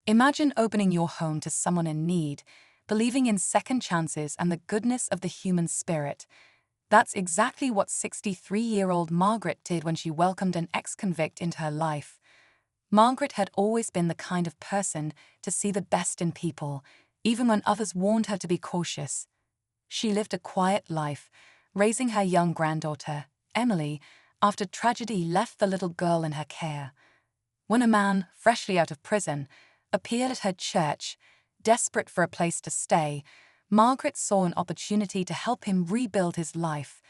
Imagine opening your home to someone in need, believing in second chances and the goodness of the human spirit. That's exactly what 63-year-old Margaret did when she welcomed an ex-convict into her life. Margaret had always been the kind of person to see the best in people, even when others warned her to be cautious. She lived a quiet life, raising her young granddaughter, Emily, after tragedy left the little girl in her care. When a man, freshly out of prison, appeared at her church, desperate for a place to stay, Margaret saw an opportunity to help him rebuild his life.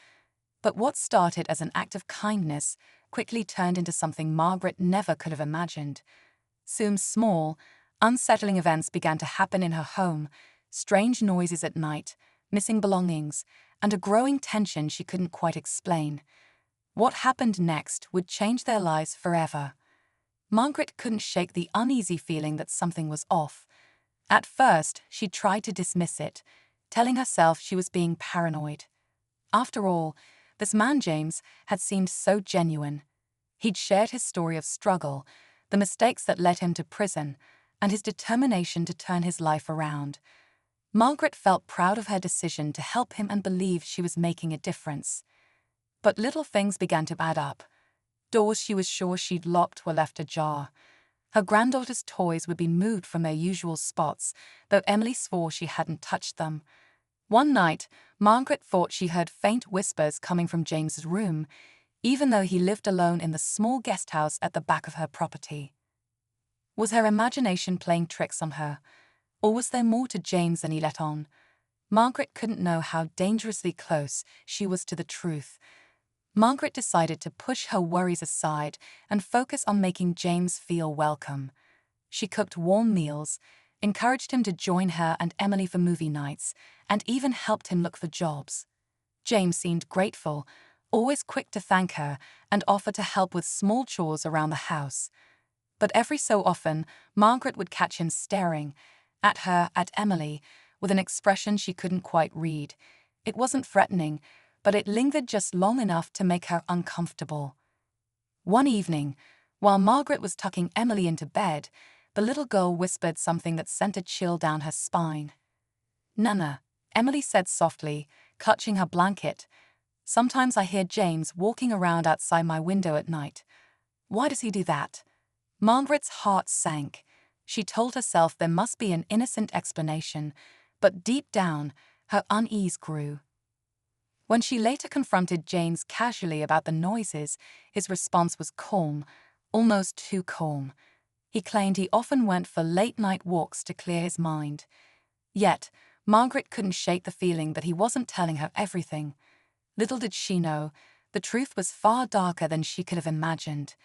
But what started as an act of kindness quickly turned into something Margaret never could have imagined. Soon small, unsettling events began to happen in her home, strange noises at night, missing belongings, and a growing tension she couldn't quite explain. What happened next would change their lives forever. Margaret couldn't shake the uneasy feeling that something was off. At first, she tried to dismiss it, telling herself she was being paranoid. After all, this man James had seemed so genuine. He'd shared his story of struggle, the mistakes that led him to prison, and his determination to turn his life around. Margaret felt proud of her decision to help him and believed she was making a difference. But little things began to add up. Doors she was sure she'd locked were left ajar. Her granddaughter's toys would be moved from their usual spots, though Emily swore she hadn't touched them. One night, Margaret thought she heard faint whispers coming from James's room, even though he lived alone in the small guest house at the back of her property. Was her imagination playing tricks on her, or was there more to James than he let on? Margaret couldn't know how dangerously close she was to the truth. Margaret decided to push her worries aside and focus on making James feel welcome. She cooked warm meals, encouraged him to join her and Emily for movie nights, and even helped him look for jobs. James seemed grateful, always quick to thank her and offer to help with small chores around the house. But every so often, Margaret would catch him staring at her, at Emily, with an expression she couldn't quite read. It wasn't threatening, but it lingered just long enough to make her uncomfortable. One evening, while Margaret was tucking Emily into bed, the little girl whispered something that sent a chill down her spine. "Nana," Emily said softly, clutching her blanket. "Sometimes I hear James walking around outside my window at night. Why does he do that?" Margaret's heart sank. She told herself there must be an innocent explanation, but deep down, her unease grew. When she later confronted James casually about the noises, his response was calm, almost too calm. He claimed he often went for late-night walks to clear his mind. Yet, Margaret couldn't shake the feeling that he wasn't telling her everything. Little did she know, the truth was far darker than she could have imagined.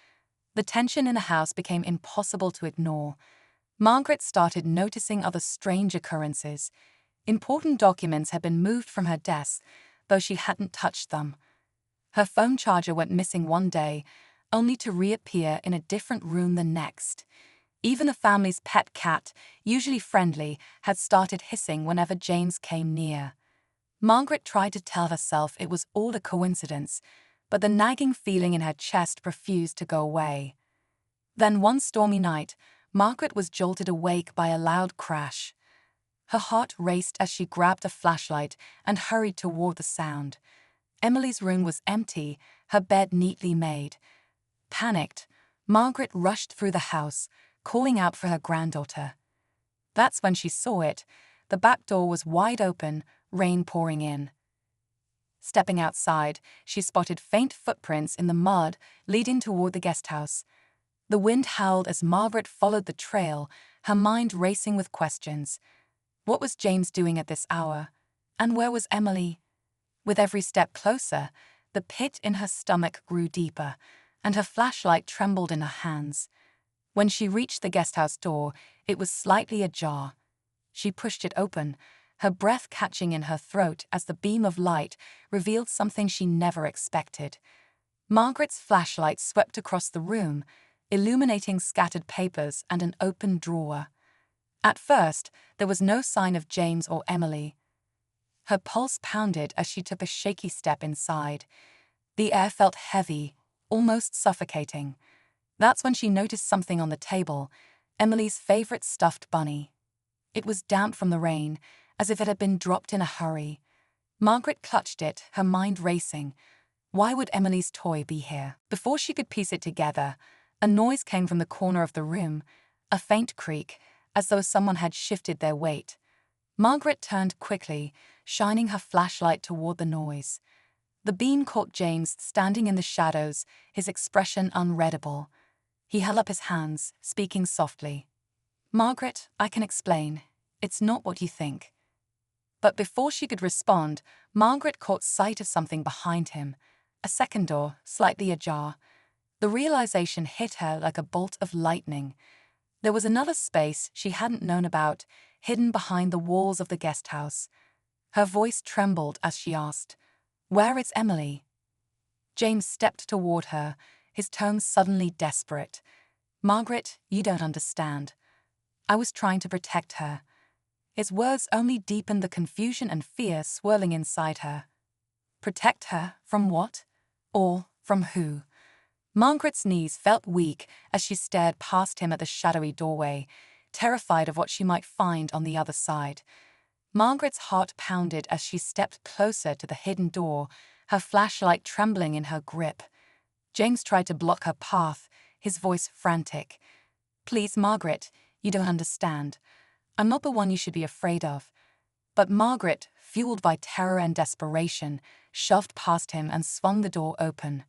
The tension in the house became impossible to ignore. Margaret started noticing other strange occurrences. Important documents had been moved from her desk, though she hadn't touched them. Her phone charger went missing one day, only to reappear in a different room the next. Even the family's pet cat, usually friendly, had started hissing whenever James came near. Margaret tried to tell herself it was all a coincidence, but the nagging feeling in her chest refused to go away. Then one stormy night, Margaret was jolted awake by a loud crash. Her heart raced as she grabbed a flashlight and hurried toward the sound. Emily's room was empty, her bed neatly made. Panicked, Margaret rushed through the house, calling out for her granddaughter. That's when she saw it. The back door was wide open, rain pouring in. Stepping outside, she spotted faint footprints in the mud leading toward the guest house. The wind howled as Margaret followed the trail, her mind racing with questions. What was James doing at this hour? And where was Emily? With every step closer, the pit in her stomach grew deeper, and her flashlight trembled in her hands. When she reached the guesthouse door, it was slightly ajar. She pushed it open, her breath catching in her throat as the beam of light revealed something she never expected. Margaret's flashlight swept across the room, illuminating scattered papers and an open drawer. At first, there was no sign of James or Emily. Her pulse pounded as she took a shaky step inside. The air felt heavy, almost suffocating. That's when she noticed something on the table, Emily's favorite stuffed bunny. It was damp from the rain, as if it had been dropped in a hurry. Margaret clutched it, her mind racing. Why would Emily's toy be here? Before she could piece it together, a noise came from the corner of the room, a faint creak, as though someone had shifted their weight. Margaret turned quickly, shining her flashlight toward the noise. The beam caught James standing in the shadows, his expression unreadable. He held up his hands, speaking softly. "Margaret, I can explain. It's not what you think." But before she could respond, Margaret caught sight of something behind him, a second door, slightly ajar. The realization hit her like a bolt of lightning. There was another space she hadn't known about, hidden behind the walls of the guest house. Her voice trembled as she asked, "Where is Emily?" James stepped toward her, his tone suddenly desperate. "Margaret, you don't understand. I was trying to protect her." His words only deepened the confusion and fear swirling inside her. Protect her from what? Or from who? Margaret's knees felt weak as she stared past him at the shadowy doorway, terrified of what she might find on the other side. Margaret's heart pounded as she stepped closer to the hidden door, her flashlight trembling in her grip. James tried to block her path, his voice frantic. "Please, Margaret, you don't understand. I'm not the one you should be afraid of." But Margaret, fueled by terror and desperation, shoved past him and swung the door open.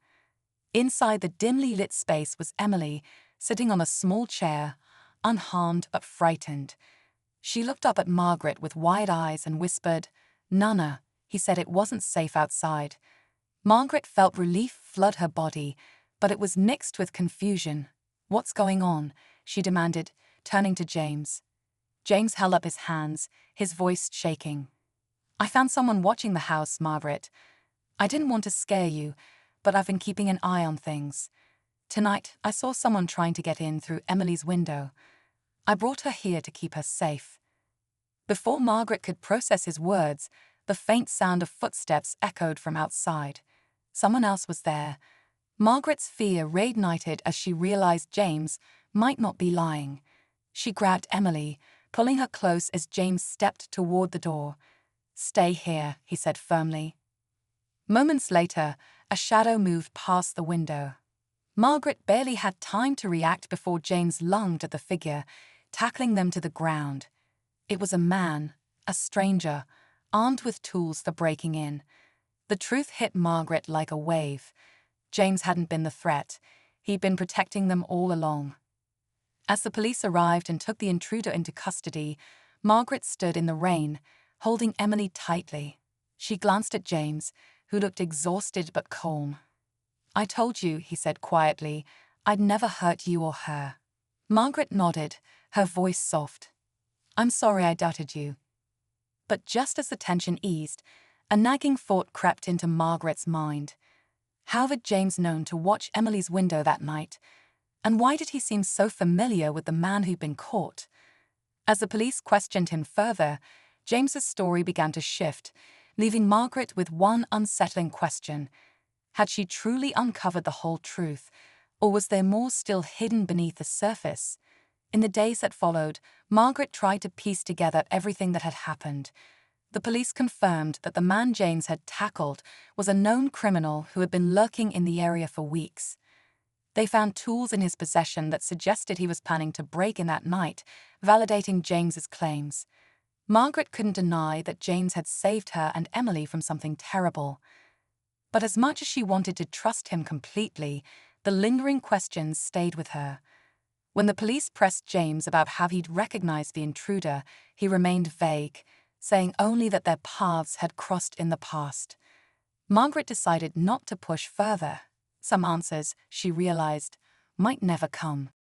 Inside the dimly lit space was Emily, sitting on a small chair, unharmed but frightened. She looked up at Margaret with wide eyes and whispered, "Nana, he said it wasn't safe outside." Margaret felt relief flood her body, but it was mixed with confusion. "What's going on?" she demanded, turning to James. James held up his hands, his voice shaking. "I found someone watching the house, Margaret. I didn't want to scare you, but I've been keeping an eye on things. Tonight, I saw someone trying to get in through Emily's window. I brought her here to keep her safe." Before Margaret could process his words, the faint sound of footsteps echoed from outside. Someone else was there. Margaret's fear reignited as she realized James might not be lying. She grabbed Emily, pulling her close as James stepped toward the door. "Stay here," he said firmly. Moments later, a shadow moved past the window. Margaret barely had time to react before James lunged at the figure, tackling them to the ground. It was a man, a stranger, armed with tools for breaking in. The truth hit Margaret like a wave. James hadn't been the threat. He'd been protecting them all along. As the police arrived and took the intruder into custody, Margaret stood in the rain, holding Emily tightly. She glanced at James, who looked exhausted but calm. "I told you," he said quietly, "I'd never hurt you or her." Margaret nodded, her voice soft. "I'm sorry I doubted you." But just as the tension eased, a nagging thought crept into Margaret's mind. How had James known to watch Emily's window that night? And why did he seem so familiar with the man who'd been caught? As the police questioned him further, James's story began to shift, leaving Margaret with one unsettling question. Had she truly uncovered the whole truth, or was there more still hidden beneath the surface? In the days that followed, Margaret tried to piece together everything that had happened. The police confirmed that the man James had tackled was a known criminal who had been lurking in the area for weeks. They found tools in his possession that suggested he was planning to break in that night, validating James's claims. Margaret couldn't deny that James had saved her and Emily from something terrible. But as much as she wanted to trust him completely, the lingering questions stayed with her. When the police pressed James about how he'd recognized the intruder, he remained vague, saying only that their paths had crossed in the past. Margaret decided not to push further. Some answers, she realized, might never come.